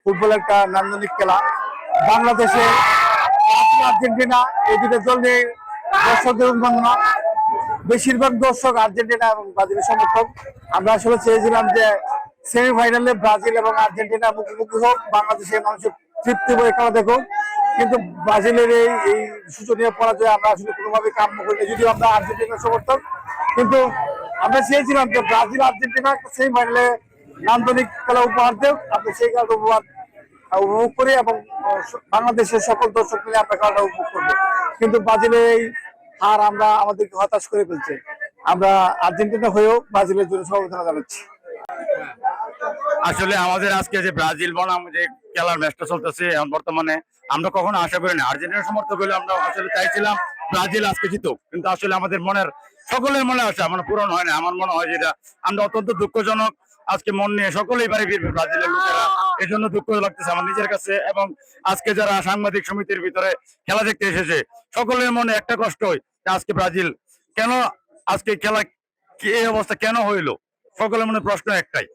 Football একটা নান্দনিক খেলা। বাংলাদেশে আর্জেন্টিনা এই দুটো দল নিয়ে দর্শকদের উন্মাদনা, বেশিরভাগ দর্শক আর্জেন্টিনা এবং ব্রাজিলের সমর্থক। আমরা আসলে চেয়েছিলাম যে সেমিফাইনালে ব্রাজিল এবং আর্জেন্টিনা মুখোমুখি হোক, বাংলাদেশের মানুষের তৃপ্তি বয়ে খেলা দেখুক। কিন্তু ব্রাজিলের এই শোচনীয় পরাজয় আমরা আসলে কোনোভাবে কাম্য করি, যদিও আমরা আর্জেন্টিনার সমর্থক। কিন্তু আমরা চেয়েছিলাম যে ব্রাজিল আর্জেন্টিনা সেমিফাইনালে নান্দনিক খেলা উপহার দেব, আমরা সেই খেলাটা উপভোগ করি এবং বাংলাদেশের সকল দর্শক মিলে আমরা খেলাটা উপভোগ করবো। কিন্তু ব্রাজিলের এই হার আমাদেরকে হতাশ করে ফেলছে। আমরা আর্জেন্টিনা হয়েও ব্রাজিলের জন্য সমবেদনা জানাচ্ছি। আসলে আমাদের আজকে যে ব্রাজিল বনাম যে খেলার ম্যাচটা চলতেছে এখন বর্তমানে, আমরা কখনো আশা করি না আর্জেন্টিনার সমর্থক হলে আমরা আসলে চাইছিলাম ব্রাজিল আজকে জিতুক, কিন্তু আসলে আমাদের সকলের মনে আশা পূরণ হয় না। আমার মনে হয় যেটা আমরা অত্যন্ত দুঃখজনক। আজকে মন নিয়ে সকলেই বাড়ি ফিরবে ব্রাজিলের লোকেরা, এই জন্য দুঃখ লাগতেছে আমার নিজের কাছে। এবং আজকে যারা সাংবাদিক সমিতির ভিতরে খেলা দেখতে এসেছে সকলের মনে একটা কষ্টই, আজকে ব্রাজিল কেন, আজকে খেলা কি এই অবস্থা কেন হইলো, সকলের মনে প্রশ্ন একটাই।